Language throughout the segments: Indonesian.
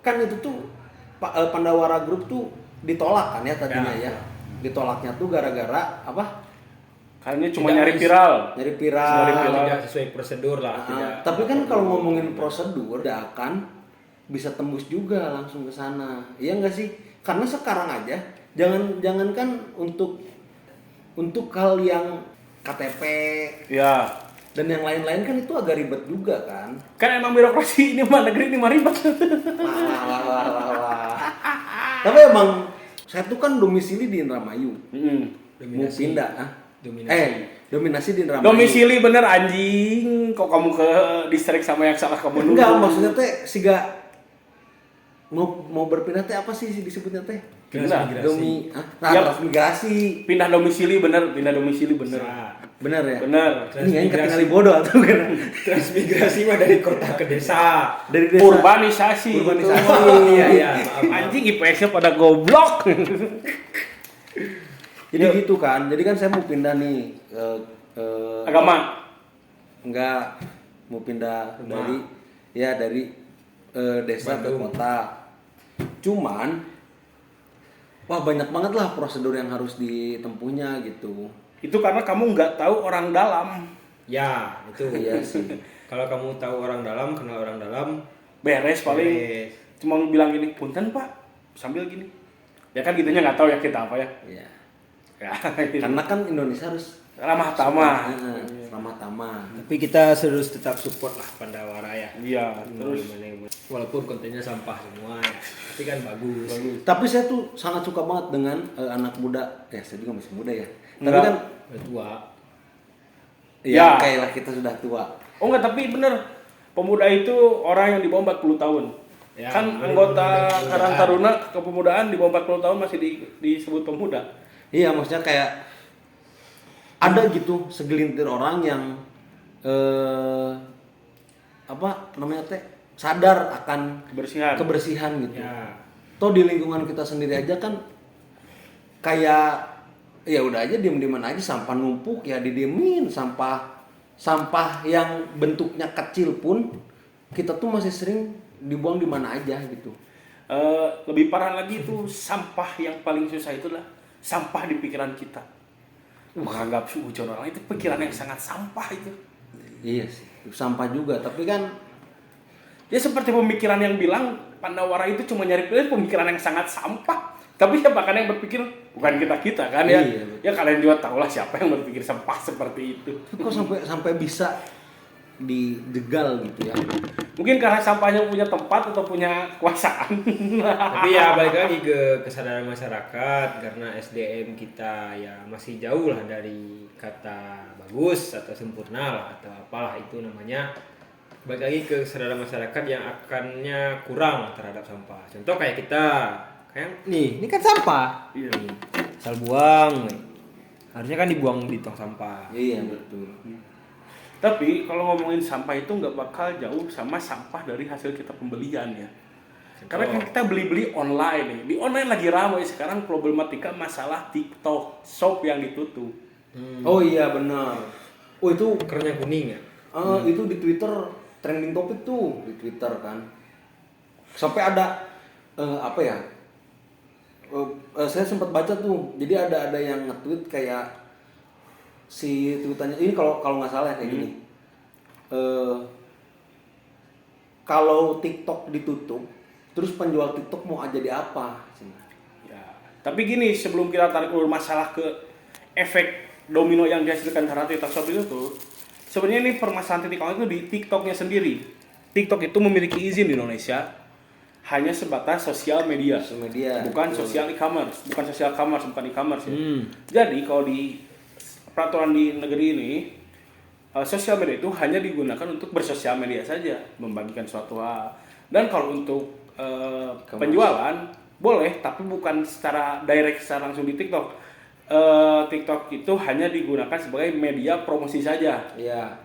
kan itu tuh Pandawara Group tuh ditolak kan ya tadinya ya. Ditolaknya tuh gara-gara apa? Kayaknya cuma nyari viral. Tidak sesuai prosedur lah. Tapi kan kalau ngomongin prosedur, tidak akan bisa tembus juga langsung ke sana. Iya nggak sih? Karena sekarang aja, jangankan untuk hal yang KTP, Ya. dan yang lain-lain kan itu agak ribet juga kan. Kan emang birokrasi ini mah negeri ini mah ribet. Wah. Tapi emang saya tuh kan domisili di Indramayu. Mau pindah, dominasi di Indramayu. Domisili bener anjing. Kok kamu ke distrik sama yang salah kamu nuduh? Enggak, maksudnya teh siga mau berpindah teh apa sih disebutnya teh? Transmigrasi. Pindah domisili bener. Bener ya? Bener. Ini yang ketinggalan bodoh atau kan? Transmigrasi mah dari kota ke desa. Dari desa. Urbanisasi. Iya. Anjing IPS-nya pada goblok. Jadi gitu kan. Jadi kan saya mau pindah nih Agama. enggak mau pindah dari desa ke kota. Cuman banyak banget lah prosedur yang harus ditempuhnya gitu. Itu karena kamu nggak tahu orang dalam. Ya, itu. Iya sih. Kalau kamu tahu orang dalam, kenal orang dalam, Beres paling. Cuma bilang gini, punten pak, sambil gini. Ya kan gitunya nggak tahu ya kita apa ya. Iya. Ya. Karena kan Indonesia harus Ramah tamah. ramah tamah. tapi kita harus tetap support lah Pandawara ya. Iya. Terus Walaupun kontennya sampah semua, tapi kan bagus. Tapi saya tuh sangat suka banget dengan anak muda. Ya saya juga masih muda ya. Tapi Enggak. kan Udah tua. ya Ya. kayaklah kita sudah tua. oh enggak, tapi bener. Pemuda itu orang yang di bawah 40 tahun. Ya, Kan anggota Karang Taruna Kepemudaan di bawah 40 tahun masih disebut pemuda. Iya, maksudnya kayak ada gitu segelintir orang yang sadar akan kebersihan gitu. Ya. Toh di lingkungan kita sendiri aja kan kayak ya udah aja diem-dieman aja, sampah numpuk ya didiemin, sampah yang bentuknya kecil pun kita tuh masih sering dibuang di mana aja gitu. Lebih parah lagi itu sampah yang paling susah itulah sampah di pikiran kita. Menganggap suujon orang itu pikiran yang sangat sampah itu. Iya sih, sampah juga, tapi kan Dia seperti pemikiran yang bilang Pandawara itu cuma nyari pemikiran yang sangat sampah. Tapi siapa kan yang berpikir bukan kita kan ya. Iya, ya kalian juga tahulah siapa yang berpikir sampah seperti itu. kok sampai bisa dijegal gitu ya. Mungkin karena sampahnya punya tempat atau punya kekuasaan. Tapi ya balik lagi ke kesadaran masyarakat, karena SDM kita ya masih jauh lah dari kata bagus atau sempurna lah atau apalah itu namanya. Balik lagi ke kesadaran masyarakat yang akannya kurang terhadap sampah. Contoh kayak kita, kayak ini kan sampah. Iya. Asal buang. Harusnya kan dibuang di tong sampah. Iya betul. Tapi kalau ngomongin sampah itu nggak bakal jauh sama sampah dari hasil kita pembelian ya. Karena kan kita beli-beli online nih. Di online lagi ramai sekarang problematika masalah TikTok Shop yang ditutup. Oh iya benar. Oh itu Kerennya kuning ya. itu di Twitter trending topik tuh di Twitter kan. Sampai ada saya sempat baca tuh. Jadi ada yang nge-tweet kayak si tweetannya ini kalau nggak salah kayak gini. Kalau TikTok ditutup, terus penjual TikTok mau jadi apa? Ya. Tapi gini, sebelum kita tarik ulur masalah ke efek domino yang dihasilkan karena TikTok Shop itu tuh, sebenarnya ini permasalahan titik awal itu di TikToknya sendiri. TikTok itu memiliki izin di Indonesia hanya sebatas sosial media, bukan sosial e-commerce, bukan e-commerce ya. Jadi kalau di peraturan di negeri ini, sosial media itu hanya digunakan untuk bersosial media saja, membagikan suatu hal. Dan kalau untuk penjualan boleh, tapi bukan secara direct secara langsung di TikTok. TikTok itu hanya digunakan sebagai media promosi saja. Iya.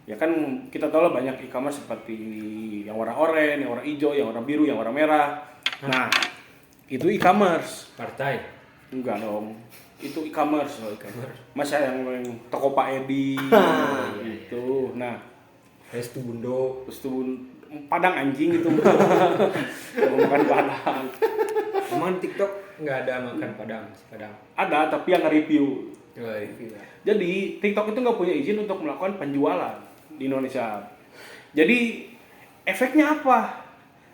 Ya kan kita tahu lah banyak e-commerce seperti yang warna oranye, yang warna hijau, yang warna biru, yang warna merah. Nah, itu e-commerce. Partai. Enggak dong. Itu e-commerce. Masa yang toko Pak Edi gitu. Nah, Restu Bundo. Terus tuh Padang anjing gitu. Bukan Padang. Emang di TikTok nggak ada makan Padang, nasi Padang. Ada tapi yang nge-review. Oh, review ya. Jadi TikTok itu nggak punya izin untuk melakukan penjualan di Indonesia. Jadi efeknya apa?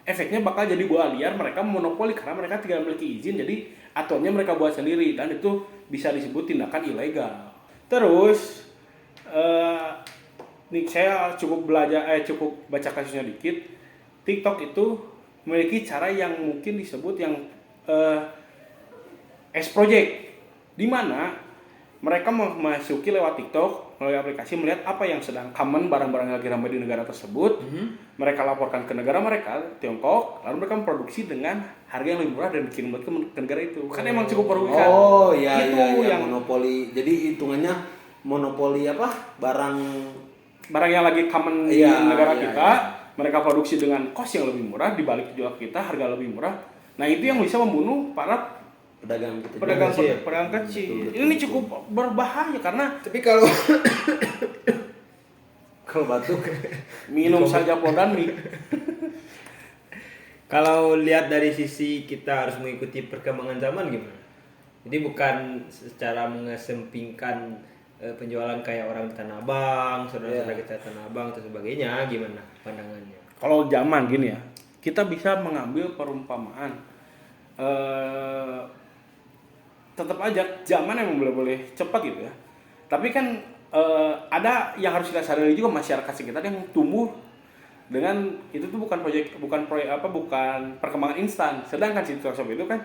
Efeknya bakal jadi bola liar, mereka monopoli karena mereka tidak memiliki izin. Jadi aturannya mereka buat sendiri dan itu bisa disebut tindakan ilegal. Terus nih saya cukup baca kasusnya dikit. TikTok itu memiliki cara yang mungkin disebut yang S-Project, di mana mereka memasuki lewat TikTok melalui aplikasi, melihat apa yang sedang common, barang-barang yang lagi ramai di negara tersebut. Mereka laporkan ke negara mereka, Tiongkok, lalu mereka memproduksi dengan harga yang lebih murah dan bikin ke negara itu. Kan emang cukup merugikan. Oh iya Itu iya yang monopoli. Jadi hitungannya monopoli apa? Barang yang lagi common di Iya, negara iya, kita, iya. mereka produksi dengan cost yang lebih murah, dibalik jual kita harga lebih murah. Nah itu yang bisa membunuh para pedagang gitu. pedagang kecil. kecil. Betul, Ini betul. cukup berbahaya karena Tapi kalau Kalau batuk minum saja Podan mie. kalau lihat dari sisi kita harus mengikuti perkembangan zaman gimana? Jadi bukan secara mengesampingkan penjualan kayak orang di Tanah Abang, saudara-saudara kita di Tanah Abang atau sebagainya, gimana pandangannya? Kalau zaman gini ya, kita bisa mengambil perumpamaan. Tetap aja zaman emang boleh cepat gitu ya. Tapi kan ada yang harus kita sadari juga, masyarakat sekitar yang tumbuh dengan itu tuh bukan perkembangan instan. Sedangkan TikTok Shop itu kan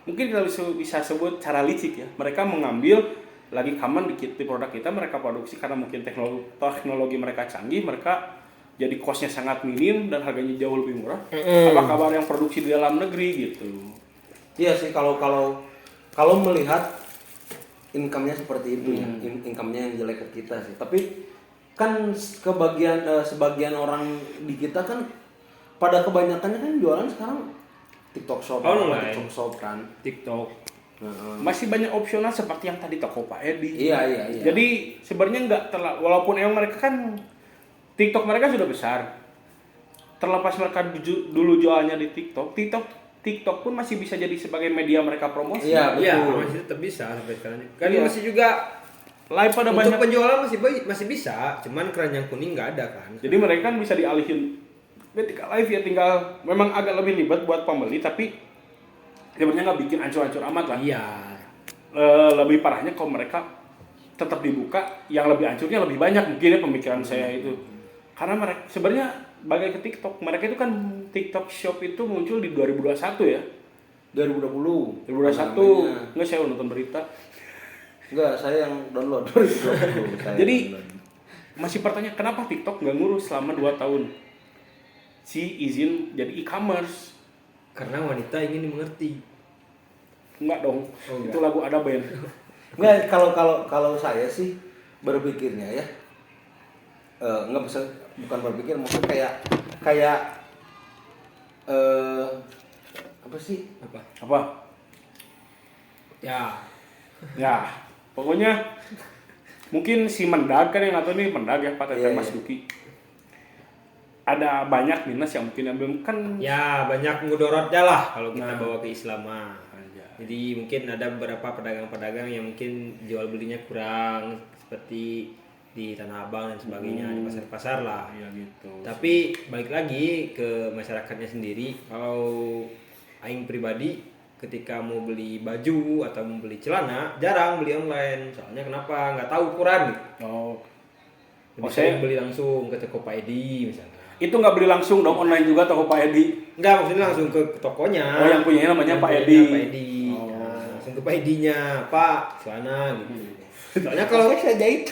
mungkin kita bisa sebut cara licik ya. Mereka mengambil lagi common di produk kita, mereka produksi karena mungkin teknologi mereka canggih, mereka jadi costnya sangat minim dan harganya jauh lebih murah. Apa kabar yang produksi di dalam negeri gitu? Iya sih kalau melihat income-nya seperti itu ya, income-nya yang jelek ke kita sih. Tapi kan sebagian orang di kita kan pada kebanyakannya kan jualan sekarang TikTok Shop, Online. TikTok Shop kan. TikTok. Masih banyak opsional seperti yang tadi toko Pak Edi. Iya. Jadi sebenarnya nggak terlalu, walaupun emang mereka kan TikTok mereka sudah besar. Terlepas mereka dulu jualnya di TikTok pun masih bisa jadi sebagai media mereka promosi. Iya, Iya, betul. masih tetap bisa sampai sekarang. Kan Iya. masih juga Live pada untuk banyak. penjualan masih bisa, cuman keranjang kuning nggak ada kan. Jadi mereka kan bisa dialihin ketika live ya, tinggal memang agak lebih ribet buat pembeli, tapi sebenarnya nggak bikin ancur-ancur amat lah. Iya. Lebih parahnya kalau mereka tetap dibuka, yang lebih hancurnya lebih banyak mungkin ya pemikiran saya itu. Karena mereka sebenarnya bagai ke TikTok, mereka itu kan TikTok Shop itu muncul di 2021 ya. 2020. 2021. Namanya. Enggak, saya nonton berita. Enggak, saya yang download 2020. Jadi masih pertanyaan kenapa TikTok nggak ngurus selama 2 tahun si izin jadi e-commerce? Karena wanita ingin dimengerti. Enggak dong. Oh, enggak. Itu lagu ada band. Enggak, kalau saya sih berpikirnya ya enggak bisa, bukan berpikir, maksudnya kayak apa sih? Apa? Ya. Ya, pokoknya mungkin si Mendag kan yang atau nih Mendag ya Pak Teten Iya, Mas iya. Duki. Ada banyak minus yang mungkin yang belum kan. Ya, banyak mudorotnya lah kalau kita bawa ke Islaman. Aja. Jadi mungkin ada beberapa pedagang-pedagang yang mungkin jual belinya kurang, seperti di Tanah Abang dan sebagainya, di pasar-pasar lah. Iya gitu. Tapi balik lagi ke masyarakatnya sendiri. Kalau aing pribadi ketika mau beli baju atau mau beli celana jarang beli online. Soalnya kenapa? Nggak tahu ukuran gitu. Oh. Lebih saya- sering beli langsung ke toko Pak Edi misalnya. Itu nggak beli langsung dong, online juga toko Pak Edi. Enggak, maksudnya langsung ke tokonya. Oh, yang punyanya namanya Yang Pak punyanya Edi. Pak Edi. Oh. Nah, langsung ke Pak Edinya, Pak, celana gitu. Soalnya kalau saya jahit.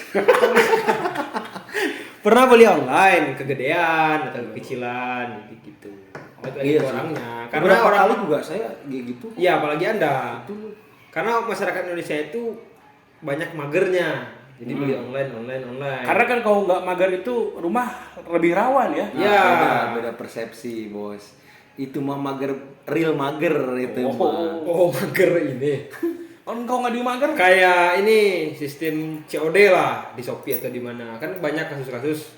pernah beli online kegedean atau kekecilan gitu. Balik lagi Iya ke sih. orangnya. Karena Beberapa orang kali juga saya kayak gitu. iya, apalagi Anda. Karena masyarakat Indonesia itu banyak magernya. Jadi beli online. Eh. Karena kan kalau nggak mager itu rumah lebih rawan ya. Nah, Iya. beda persepsi, Bos. Itu mah mager, real mager itu mah. Oh, mager ini. Kalau nggak di mager, Kayak ini sistem COD lah di Shopee atau di mana. Kan banyak kasus-kasus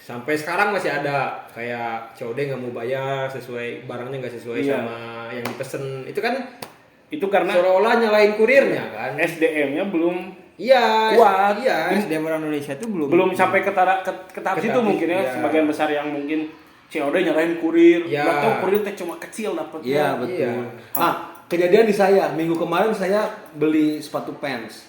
Sampai sekarang masih ada kayak COD nggak mau bayar sesuai barangnya nggak sesuai Iya. sama yang dipesen. Itu kan Itu karena seolah-olah nyalain kurirnya kan. SDM-nya belum Iya, kuat. iya. SDM orang Indonesia itu belum sampai ke tahap situ tahap mungkin ya, iya. sebagian besar yang mungkin COD nyalain kurir. Iya. Nggak tahu kurir teh cuma kecil dapatnya. Iya betul. Iya. Kejadian di saya minggu kemarin saya beli sepatu Vans.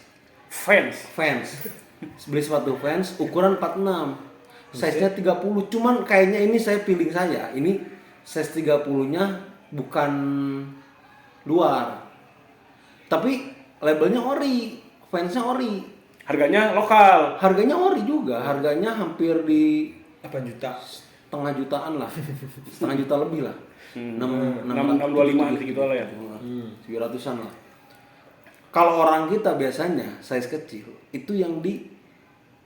Beli sepatu Vans ukuran 46. Size-nya 30. Cuman kayaknya ini saya feeling saya, ini size 30-nya bukan luar. Tapi labelnya ori, Vans-nya ori. Harganya lokal. Harganya ori juga, harganya hampir di 8 juta. setengah jutaan lah. Setengah juta lebih lah. 625 gitu lah ya. 700-an lah. Kalau orang kita biasanya size kecil itu yang di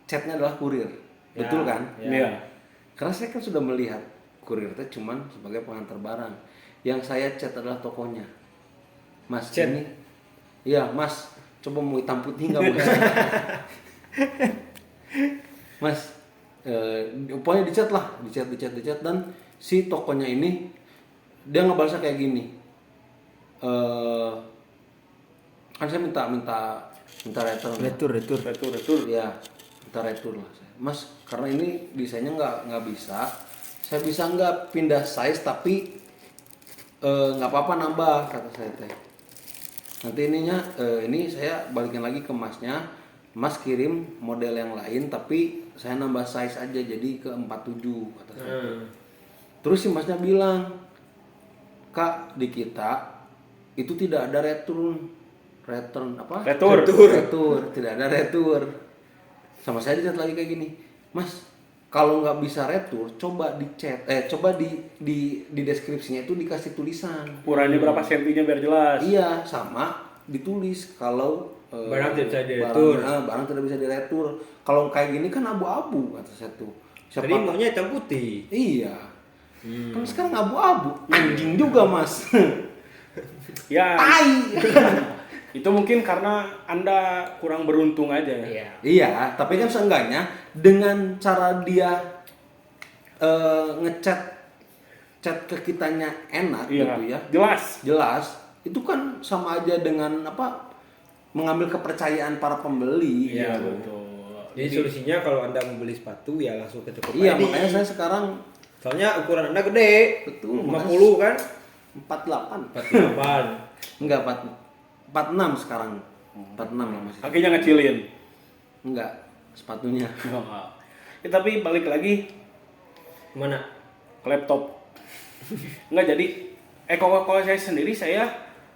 chatnya adalah kurir, betul kan? Iya. Karena saya kan sudah melihat kurir itu cuman sebagai pengantar barang. Yang saya chat adalah tokonya, Mas. Chat? Ini, iya Mas. Coba mau hitam putih nggak Mas? Mas, pokoknya di chat lah, di chat dan si tokonya ini dia ngebalasnya kayak gini. Kan saya minta return ya, minta retur lah saya. Mas, karena ini desainnya nggak bisa, saya bisa nggak pindah size tapi nggak apa-apa nambah, kata saya teh. Nanti ini saya balikin lagi ke masnya, Mas kirim model yang lain tapi saya nambah size aja jadi ke 47, kata saya. Terus si masnya bilang, Kak, di kita itu tidak ada return apa? Retur. Tidak ada retur. Sama saya di chat lagi kayak gini, Mas, kalau nggak bisa retur, coba di chat, coba di deskripsinya itu dikasih tulisan. Ukurannya berapa sentinya biar jelas. Iya, sama ditulis kalau Barang tidak bisa diretur. Barang tidak bisa diretur. Kalau kayak gini kan abu-abu, kata saya tuh. Tadi maunya hitam putih. Iya. Kan sekarang abu-abu, anjing juga Mas. Ya. Tai. Itu mungkin karena Anda kurang beruntung aja ya. Iya. Iya, tapi kan seenggaknya dengan cara dia chat ke kitanya enak gitu ya. Jelas. Itu kan sama aja dengan mengambil kepercayaan para pembeli. Iya, gitu. betul. Jadi solusinya kalau Anda mau beli sepatu ya langsung ke toko Iya, Padi. makanya saya sekarang Soalnya ukuran Anda gede. betul 50 kan? 48. 48. Enggak 46 sekarang. 46 lah masih. Kakinya ngecilin. Enggak, sepatunya. Ya, tapi balik lagi Mana? ke laptop. Enggak jadi kalau saya sendiri saya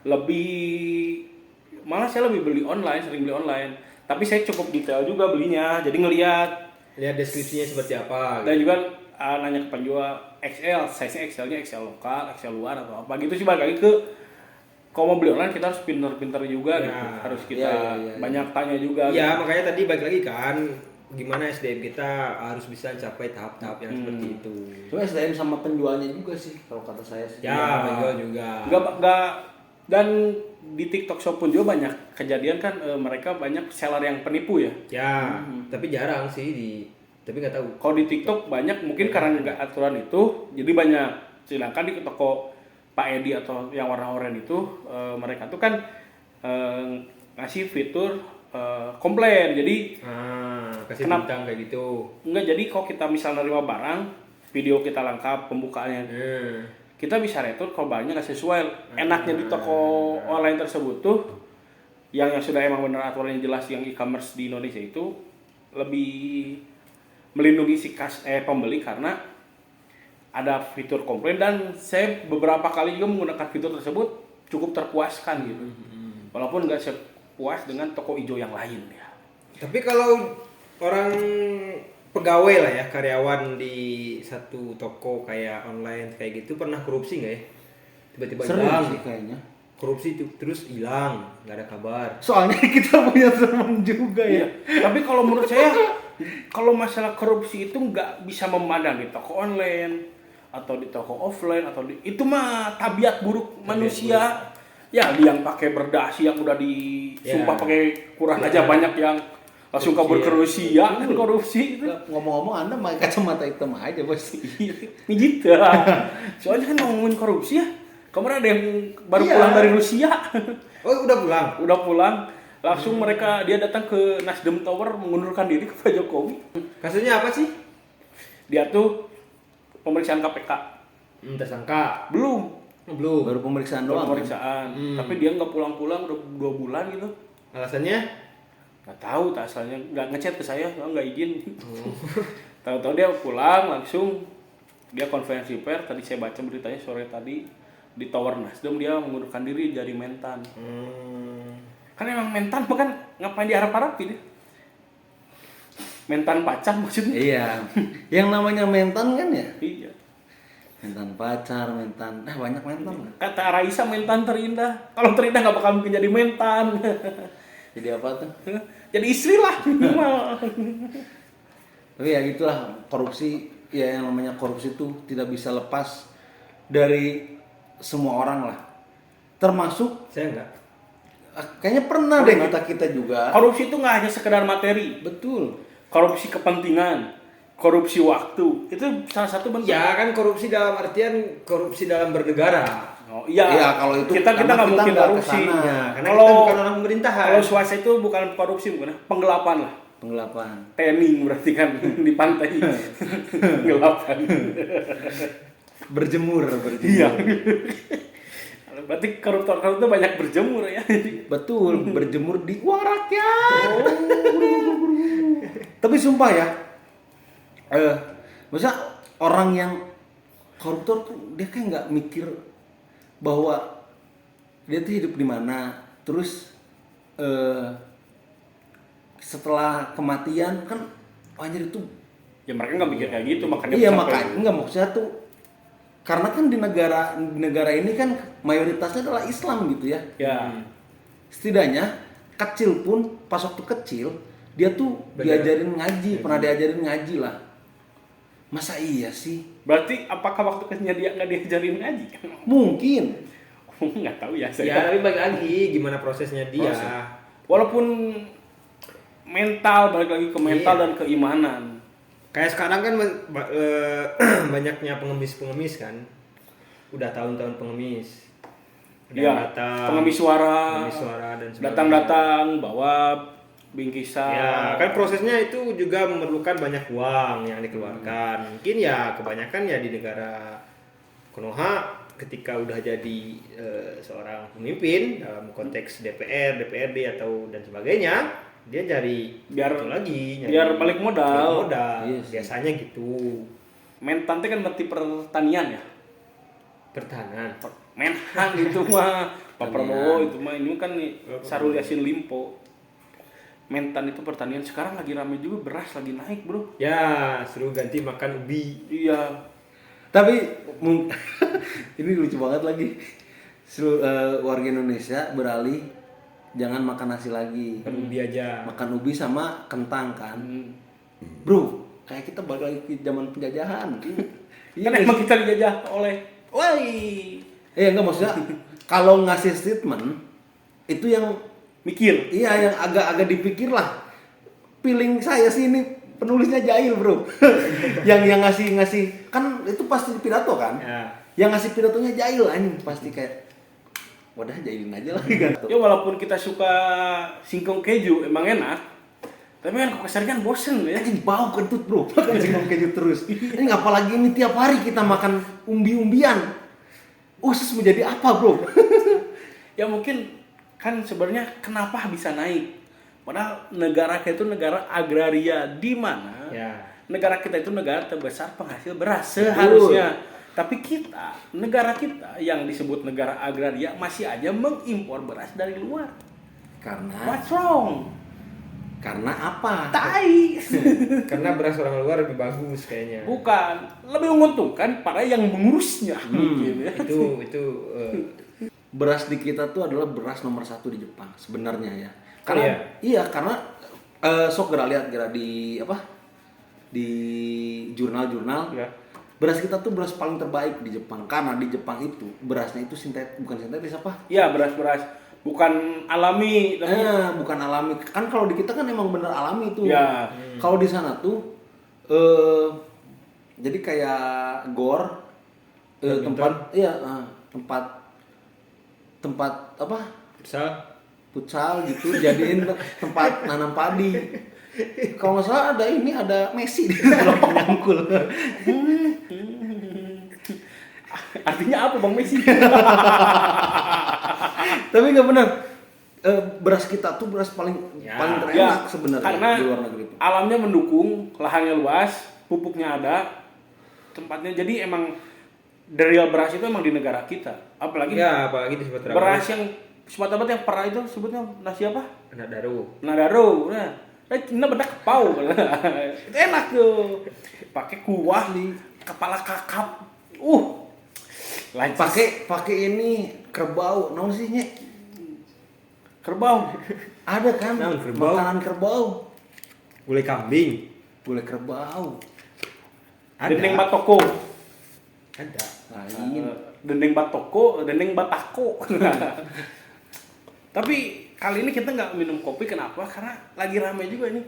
saya lebih beli online, sering beli online. Tapi saya cukup detail juga belinya. Jadi ngelihat Lihat deskripsinya seperti apa. dan juga nanya ke penjual XL, size-nya XL-nya XL lokal, XL luar atau apa gitu sih. Balik lagi ke kalau mau beli online kita harus pinter-pinter juga Ya. gitu. Harus kita Ya. banyak tanya juga. Iya, gitu. makanya tadi balik lagi kan gimana SDM kita harus bisa capai tahap-tahap yang seperti itu. Cuma SDM sama penjualnya juga sih kalau kata saya sih. Ya, penjual juga. Enggak dan di TikTok Shop pun juga banyak kejadian kan, mereka banyak seller yang penipu ya. Ya, tapi jarang sih tapi nggak tahu. Kalau di TikTok banyak mungkin karena nggak aturan itu, jadi banyak. Sedangkan di toko Pak Edi atau yang warna oranye itu, mereka tuh kan ngasih fitur komplain. Jadi Kasih Kenapa? bintang kayak gitu. enggak, jadi kalau kita misal nerima barang, video kita lengkap, pembukaannya, kita bisa retur kalau barangnya nggak sesuai. Enaknya di toko online tersebut tuh, yang sudah emang benar aturannya jelas, yang e-commerce di Indonesia itu lebih melindungi si pembeli karena ada fitur komplain, dan saya beberapa kali juga menggunakan fitur tersebut cukup terpuaskan gitu. Walaupun nggak sepuas dengan toko hijau yang lain ya. Tapi kalau orang pegawai lah ya, karyawan di satu toko kayak online kayak gitu pernah korupsi nggak ya? Tiba-tiba Sering hilang. sih kayaknya. Korupsi itu terus hilang, nggak ada kabar. Soalnya kita punya teman juga ya. Tapi kalau menurut saya, kalau masalah korupsi itu nggak bisa memandang di toko online atau di toko offline itu mah tabiat buruk manusia. Ya, yang pakai berdasi yang udah disumpah pakai Quran aja banyak yang langsung kabur ke Rusia kan korupsi itu. Ngomong-ngomong Anda pakai kacamata hitam aja bos. Mijit. Soalnya kan ngomongin korupsi ya. Kemarin ada yang baru Iya. pulang dari Rusia. Oh, udah pulang. Udah pulang, langsung dia datang ke Nasdem Tower mengundurkan diri ke Pak Jokowi. Kasusnya apa sih? Dia tuh pemeriksaan KPK. Tersangka. Belum Belum. Baru pemeriksaan baru doang. pemeriksaan. Tapi dia nggak pulang-pulang udah 2 bulan gitu. Alasannya? Nggak tahu tak asalnya, nggak ngechat ke saya, nggak izin. Tahu-tahu dia pulang langsung dia konferensi pers. Tadi saya baca beritanya sore tadi di Tower Nasdem dia mengundurkan diri jadi mentan. Kan emang mentan bukan ngapain diharap-harapin dia. Mentan pacar maksudnya. Iya. Yang namanya mentan kan ya? Iya. Mentan pacar, mentan. Banyak mentan lah. Kata Raisa mentan terindah. Kalau terindah nggak bakal mungkin jadi mentan. Jadi apa tuh? Jadi istri lah minimal. Tapi ya gitulah, korupsi ya, yang namanya korupsi itu tidak bisa lepas dari semua orang lah. Termasuk Saya enggak. kayaknya pernah deh kita juga. Korupsi itu nggak hanya sekedar materi. Betul. Korupsi kepentingan, korupsi waktu, itu salah satu bentuk. Ya kan korupsi dalam artian korupsi dalam bernegara. Oh, iya. Iya, kalau itu kita karena nggak kita mungkin nggak korupsi. kesana. Ya, karena Kalau- kita bukan orang pemerintahan. Kalau swasta itu bukan korupsi, bukan penggelapan lah. Penggelapan. Tanning berarti kan di pantai. Penggelapan. Berjemur. Iya. Berarti koruptor-koruptor banyak berjemur ya. Betul, berjemur di uang rakyat. Tapi sumpah ya, maksudnya orang yang koruptor tuh dia kayak nggak mikir bahwa dia tuh hidup di mana, terus setelah kematian kan anjir itu. Ya mereka nggak mikir kayak gitu, makanya Iya sampai- makanya nggak, maksudnya tuh karena kan di negara ini kan mayoritasnya adalah Islam gitu ya. Ya. Setidaknya kecil pun pas waktu kecil dia tuh diajarin ngaji, pernah diajarin ngaji lah. Masa iya sih? Berarti apakah waktu kecilnya dia nggak diajarin ngaji? Mungkin. Nggak tahu ya Ya, saya. tapi balik lagi gimana prosesnya dia. Proses. Walaupun mental, balik lagi ke mental Iya. dan keimanan. Kayak sekarang kan banyaknya pengemis-pengemis kan. Udah tahun-tahun pengemis. Ada yang Iya, datang, pengemis suara, dan sebagainya. datang-datang bawa bingkisan. Ya, kan prosesnya itu juga memerlukan banyak uang yang dikeluarkan. Mungkin ya kebanyakan ya di negara Konoha ketika udah jadi seorang pemimpin dalam konteks DPR, DPRD atau dan sebagainya, dia cari Biar- itu lagi, biar balik modal. Iya sih. Biasanya gitu. Mentan itu kan berarti pertanian ya. Pertahanan. Menhan itu mah Pak Pertanian. Prabowo itu mah ini kan nih Sarul Yassin Limpo. Mentan itu pertanian, sekarang lagi rame juga, beras lagi naik bro. Ya, suruh ganti makan ubi. Iya. Tapi ini lucu banget lagi. Warga Indonesia beralih jangan makan nasi lagi, Makan ubi aja. makan ubi sama kentang kan. Hmm. Bro, kayak kita balik lagi ke zaman penjajahan. Iya Kan nggak emang sih? kita dijajah oleh, woi, Enggak, maksudnya kalau ngasih statement itu yang mikir. iya yang agak-agak dipikir lah. Feeling saya sih ini penulisnya jahil bro. yang ngasih kan itu pasti pidato kan. Ya. Yang ngasih pidatonya jahil anjing, pasti kayak wadah jahilin aja lagi kan. Ya walaupun kita suka singkong keju emang enak, tapi kan keseringan kan bosen ya. Anjing bau kentut bro, makan singkong keju terus. Ini apalagi ini tiap hari kita makan umbi-umbian. Usus menjadi apa bro? Ya mungkin kan sebenarnya kenapa bisa naik? Padahal negara kita itu negara agraria, di mana Ya. negara kita itu negara terbesar penghasil beras seharusnya. Tapi kita, negara kita yang disebut negara agraria masih aja mengimpor beras dari luar. Karena What's wrong? apa? Tai. Karena beras orang luar lebih bagus kayaknya. Bukan, lebih menguntungkan para yang mengurusnya. Mungkin ya. Itu Beras di kita tuh adalah beras nomor 1 di Jepang sebenarnya ya. Oh, Karena iya? iya karena sok gerak lihat gerak di apa? Di jurnal-jurnal. Ya. Beras kita tuh beras paling terbaik di Jepang karena di Jepang itu berasnya itu bukan sintetis apa? Iya, beras-beras bukan alami tapi bukan alami. Kan kalau di kita kan emang bener alami tuh. ya Kalau di sana tuh jadi kayak gor tempat tempat apa? Futsal gitu jadiin tempat nanam padi. Kalau nggak salah ada Messi di dalam penyangkul. artinya apa Bang Messi? Tapi nggak benar. Beras kita tuh beras paling terenak Ya, sebenarnya karena di luar negeri itu. alamnya mendukung, lahannya luas, pupuknya ada, tempatnya jadi emang the real beras itu emang di negara kita. Apalagi apalagi di Sumatera beras yang Sumatera Barat yang pernah itu sebutnya nasi apa? Anak Daru. Nadaro. Nah bedak kepau. Itu enak tuh. Pakai kuah di kepala kakap. Lancis. Pakai ini kerbau, naon sih Nye? Kerbau. Ada kan? Naon kerbau? Makanan kerbau. Gulai kambing. Gulai kerbau. Dendeng batoko. Ada. Lain. Dendeng batoko, dendeng batako. Tapi kali ini kita nggak minum kopi, kenapa? Karena lagi ramai juga ini.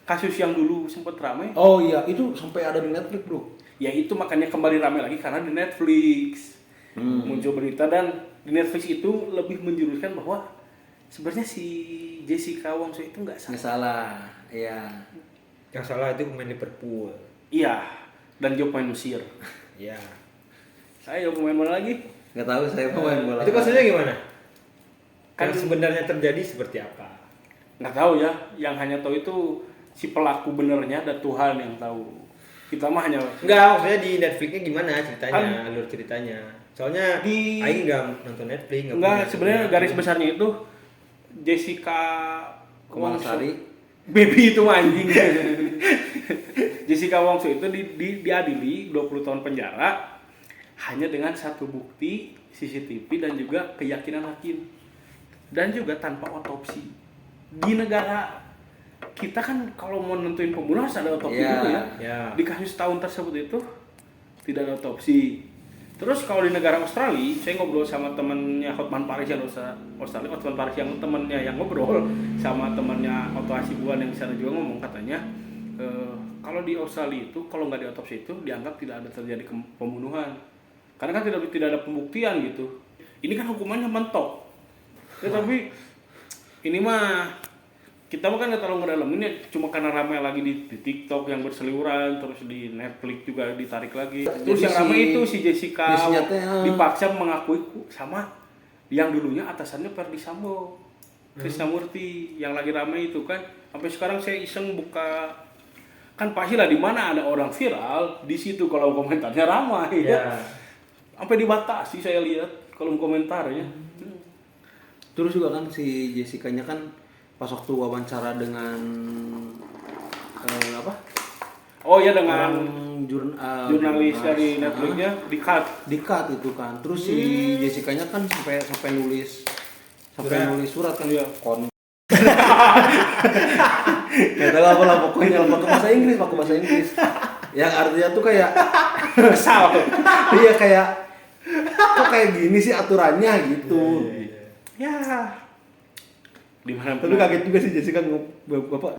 Kasus yang dulu sempat ramai. Oh iya, itu sampai ada di Netflix, Bro. Ya itu makanya kembali ramai lagi karena di Netflix. Muncul berita dan di Netflix itu lebih menjuruskan bahwa sebenarnya si Jessica Wongso itu nggak salah. Nggak salah. Iya. Yang salah itu pemain Liverpool. Iya, dan dia pemain Mesir. Ya. Saya pemain mana lagi? Nggak tahu saya pemain bola. Itu kasusnya gimana? Kan Yang sebenarnya terjadi seperti apa? Nggak tahu ya, yang hanya tahu itu si pelaku benernya dan Tuhan yang tahu. Kita mah hanya Enggak, maksudnya di Netflixnya gimana ceritanya, alur ceritanya. Soalnya Di- Aing nggak nonton Netflix. enggak sebenarnya garis besarnya itu Jessica Kumalasari. Baby itu mah anjing. Jessica Wongso itu diadili 20 tahun penjara hanya dengan satu bukti CCTV dan juga keyakinan hakim. Dan juga tanpa otopsi. Di negara kita kan kalau mau nentuin pembunuh harus ada otopsi dulu ya. Ya. Di kasus tahun tersebut itu tidak ada otopsi. Terus kalau di negara Australia, saya ngobrol sama temennya Hotman Paris yang Australia, Hotman Paris yang temennya yang ngobrol sama temennya Otto Hasibuan yang sana juga ngomong katanya kalau di Australia itu kalau nggak diotopsi itu dianggap tidak ada terjadi pembunuhan karena kan tidak ada pembuktian gitu. Ini kan hukumannya mentok. Ya, tapi ini mah kita mah kan nggak terlalu ngedalamin ya, cuma karena ramai lagi di TikTok yang berseliweran, terus di Netflix juga ditarik lagi. Terus Jadi yang ramai itu si Jessica dipaksa mengakui sama yang dulunya atasannya Ferdi Sambo, Krisnamurti, yang lagi ramai itu kan. Sampai sekarang saya iseng buka, kan pastilah di mana ada orang viral, di situ kalau komentarnya ramai ya. Sampai dibatasi saya lihat kolom komentarnya. Terus juga kan si Jessica-nya kan pas waktu wawancara dengan apa? Oh ya dengan jurnalis jurnalis dari Netflix-nya di-cut itu kan. Terus si Jessica-nya kan sampai nulis surat kan Iya. Gak tahu apa lah pokoknya pakai bahasa Inggris. Yang artinya tuh kayak kesal. iya kayak kok kayak gini sih aturannya gitu. Ya. Di mana Tapi kaget juga sih Jessica bapak